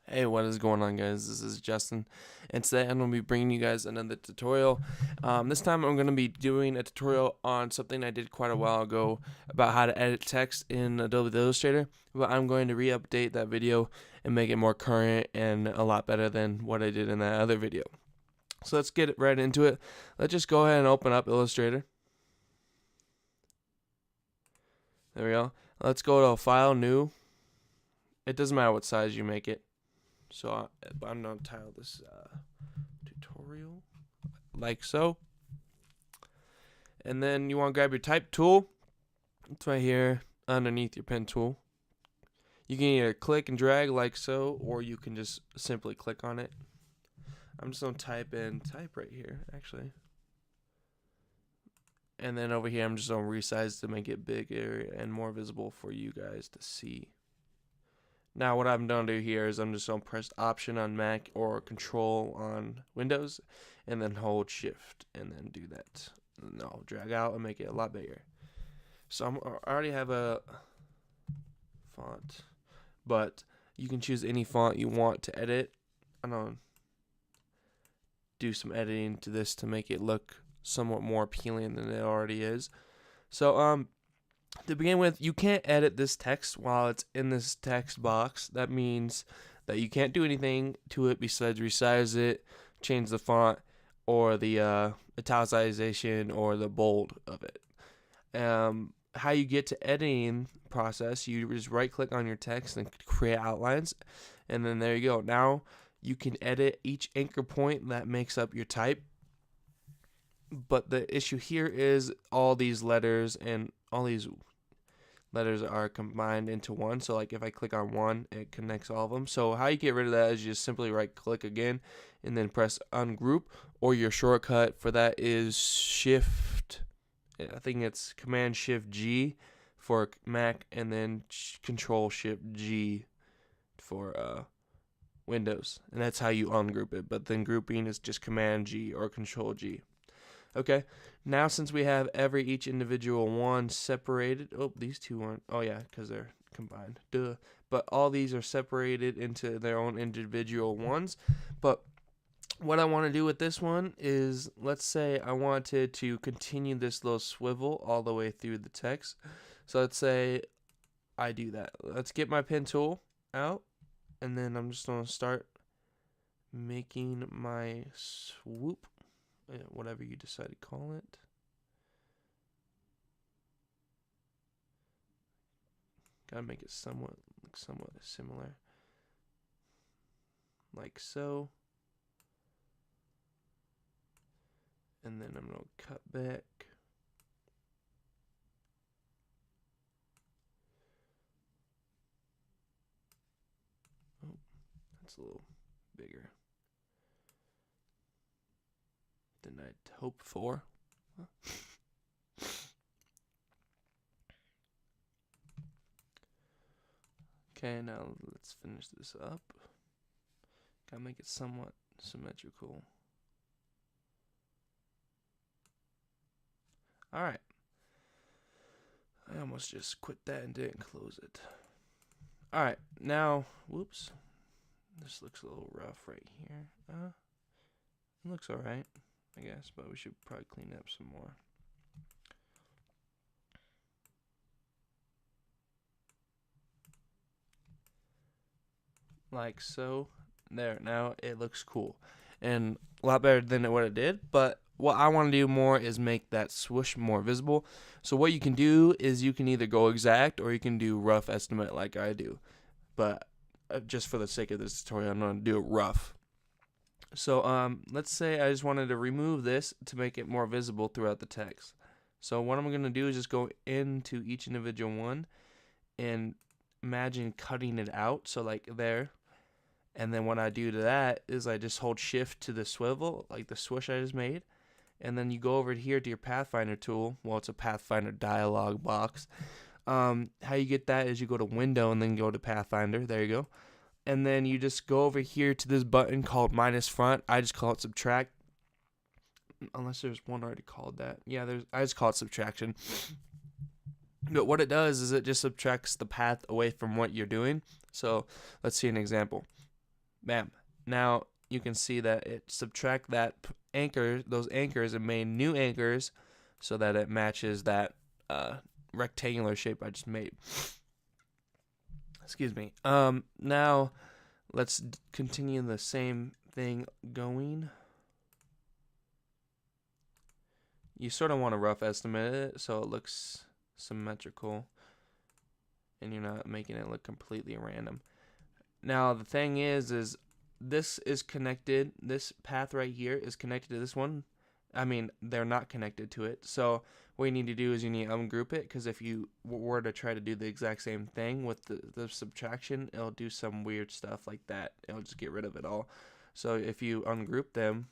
Hey, what is going on, guys? This is Justin, and today I'm going to be bringing you guys another tutorial. This time I'm going to be doing a tutorial on something I did quite a while ago about how to edit text in Adobe Illustrator, but I'm going to re-update that video and make it more current and a lot better than what I did in that other video. So let's get right into it. Let's just go ahead and open up Illustrator. There we go. Let's go to File, New. It doesn't matter what size you make it. So I'm going to title this tutorial like so. And then you want to grab your type tool. It's right here underneath your pen tool. You can either click and drag like so, or you can just simply click on it. I'm just going to type right here actually. And then over here I'm just going to resize to make it bigger and more visible for you guys to see. Now what I'm going to do here is I'm just going to press Option on Mac or Control on Windows and then hold Shift and then do that. And I'll drag out and make it a lot bigger. So I already have a font, but you can choose any font you want to edit. I'm going to do some editing to this to make it look somewhat more appealing than it already is. So to begin with, you can't edit this text while it's in this text box. That means that you can't do anything to it besides resize it, change the font, or the italicization or the bold of it. How you get to editing process, you just right click on your text and create outlines, and then there you go. Now you can edit each anchor point that makes up your type. But the issue here is all these letters and all these letters are combined into one. So like if I click on one, it connects all of them. So how you get rid of that is you just simply right click again and then press ungroup, or your shortcut for that is I think it's Command Shift G for Mac, and then Control Shift G for Windows. And that's how you ungroup it. But then grouping is just Command G or Control G. Okay, now since we have each individual one separated, these two aren't, because they're combined, duh. But all these are separated into their own individual ones. But what I want to do with this one is, let's say I wanted to continue this little swivel all the way through the text. So let's say I do that. Let's get my pen tool out, and then I'm just going to start making my swoop. Whatever you decide to call it. Gotta make it somewhat similar, like so. And then I'm gonna cut back. Oh, that's a little bigger than I'd hoped for. Okay, now let's finish this up. Gotta make it somewhat symmetrical. Alright. I almost just quit that and didn't close it. Alright, now, whoops. This looks a little rough right here. It looks alright, I guess, but we should probably clean up some more. Like so. There, now it looks cool and a lot better than what it did. But what I want to do more is make that swoosh more visible. So what you can do is you can either go exact or you can do rough estimate like I do. But just for the sake of this tutorial, I'm going to do it rough. So let's say I just wanted to remove this to make it more visible throughout the text. So what I'm going to do is just go into each individual one and imagine cutting it out. So like there. And then what I do to that is I just hold Shift to the swivel, like the swoosh I just made. And then you go over here to your Pathfinder tool. Well, it's a Pathfinder dialog box. How you get that is you go to Window and then go to Pathfinder. There you go. And then you just go over here to this button called minus front. I just call it subtract. Unless there's one already called that. Yeah, I just call it subtraction. But what it does is it just subtracts the path away from what you're doing. So let's see an example. Bam. Now you can see that it subtract that those anchors, and made new anchors so that it matches that rectangular shape I just made. Excuse me. Now let's continue the same thing going. You sort of want to rough estimate it so it looks symmetrical and you're not making it look completely random. Now the thing is this is connected, this path right here is connected to this one. I mean, they're not connected to it. So what you need to do is you need to ungroup it, because if you were to try to do the exact same thing with the subtraction, it'll do some weird stuff like that. It'll just get rid of it all. So if you ungroup them,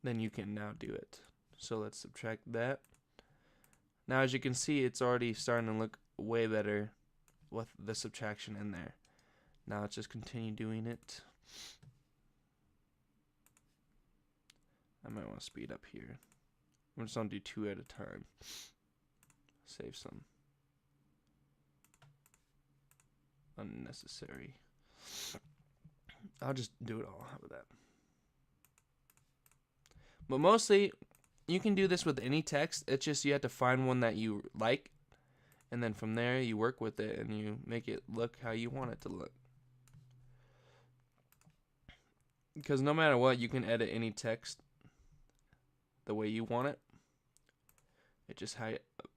then you can now do it. So let's subtract that. Now as you can see, it's already starting to look way better with the subtraction in there. Now let's just continue doing it. I might want to speed up here. I'm just going to do 2 at a time. Save some unnecessary. I'll just do it all. How about that? But mostly, you can do this with any text. It's just you have to find one that you like, and then from there you work with it and you make it look how you want it to look. Because no matter what, you can edit any text the way you want it. It's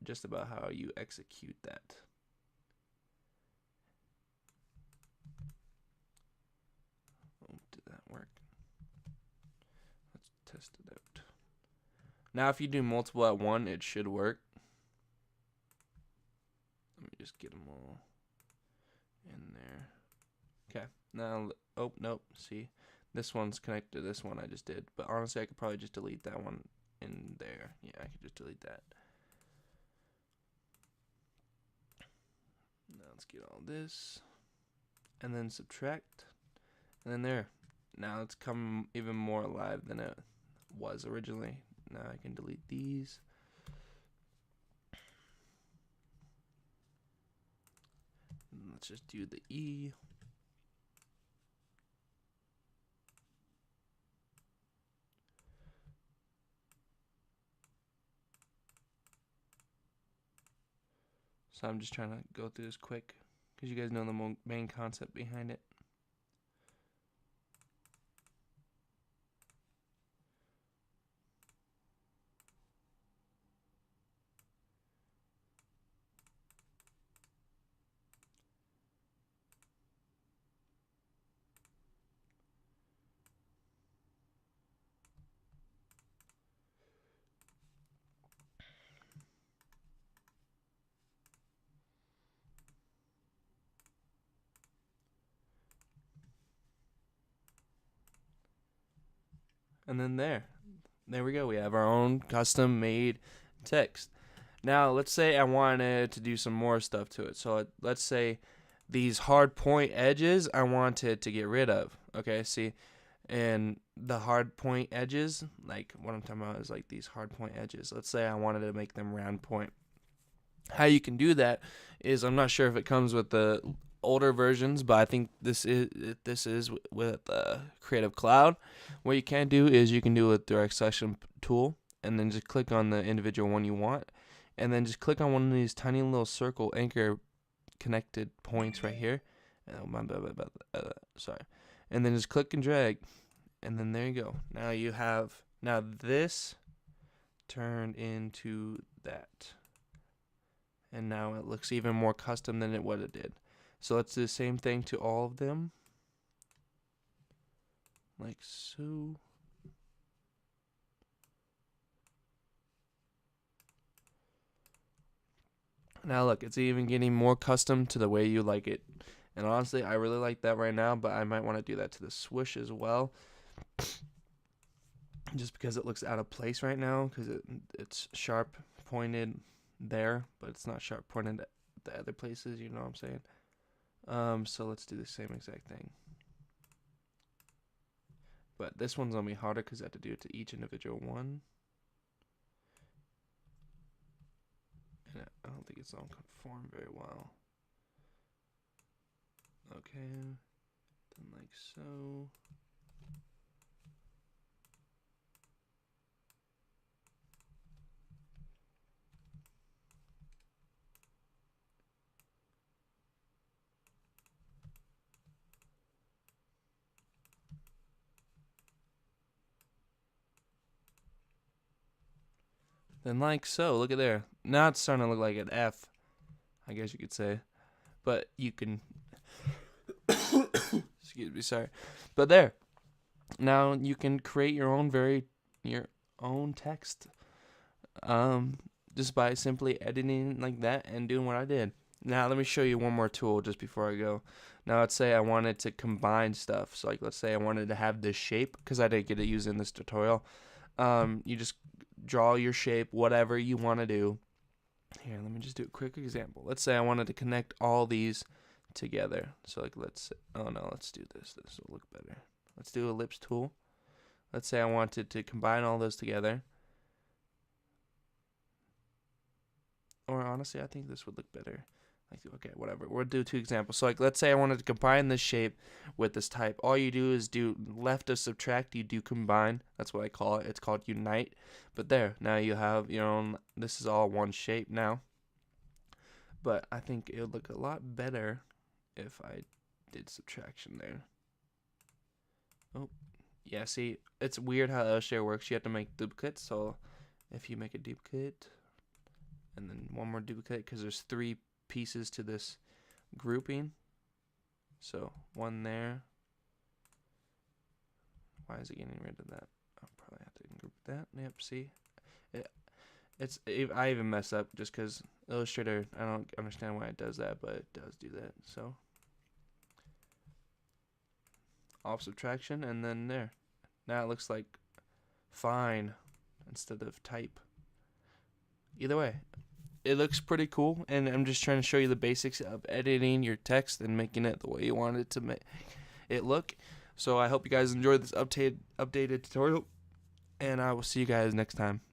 just about how you execute that. Oh, did that work? Let's test it out. Now if you do multiple at one, it should work. Let me just get them all in there. Okay, now, oh, nope, see? This one's connected to this one I just did. But honestly, I could probably just delete that one in there. Yeah, I could just delete that. Now let's get all this. And then subtract. And then there. Now it's come even more alive than it was originally. Now I can delete these. And let's just do the E. So I'm just trying to go through this quick, because you guys know the main concept behind it. And then there we go. We have our own custom made text. Now let's say I wanted to do some more stuff to it. So let's say these hard point edges I wanted to get rid of. Okay, see, and the hard point edges, like what I'm talking about is like these hard point edges. Let's say I wanted to make them round point. How you can do that is, I'm not sure if it comes with the older versions, but I think this is with Creative Cloud. What you can do is you can do it with direct selection tool, and then just click on the individual one you want, and then just click on one of these tiny little circle anchor connected points right here. Sorry, and then just click and drag, and then there you go. Now you have this turned into that, and now it looks even more custom than what it did. So let's do the same thing to all of them, like so. Now look, it's even getting more custom to the way you like it. And honestly, I really like that right now, but I might want to do that to the swoosh as well. Just because it looks out of place right now, because it's sharp pointed there, but it's not sharp pointed at the other places, you know what I'm saying? So let's do the same exact thing. But this one's gonna be harder because I have to do it to each individual one. And I don't think it's gonna conform very well. Okay. Something like so. Then like so. Look at there. Now it's starting to look like an F, I guess you could say. But you can excuse me, sorry. But there. Now you can create your own text. Just by simply editing like that and doing what I did. Now let me show you one more tool just before I go. Now let's say I wanted to combine stuff. So like let's say I wanted to have this shape, because I didn't get to use it in this tutorial. You just draw your shape, whatever you want to do. Here, let me just do a quick example. Let's say I wanted to connect all these together. So like let's do this. This will look better. Let's do ellipse tool. Let's say I wanted to combine all those together. Or honestly, I think this would look better. Like, okay, whatever. We'll do 2 examples. So like let's say I wanted to combine this shape with this type. All you do is do left of subtract, you do combine. That's what I call it. It's called unite. But there, now you have your own, this is all one shape now. But I think it would look a lot better if I did subtraction there. Oh, yeah, see, it's weird how Illustrator works. You have to make duplicates. So if you make a duplicate and then one more duplicate, because there's 3 pieces to this grouping. So 1 there. Why is it getting rid of that? I'll probably have to group that. Yep, see? I even mess up just because Illustrator, I don't understand why it does that, but it does do that. So off subtraction, and then there. Now it looks like fine instead of type. Either way, it looks pretty cool, and I'm just trying to show you the basics of editing your text and making it the way you want it to make it look. So I hope you guys enjoyed this updated tutorial, and I will see you guys next time.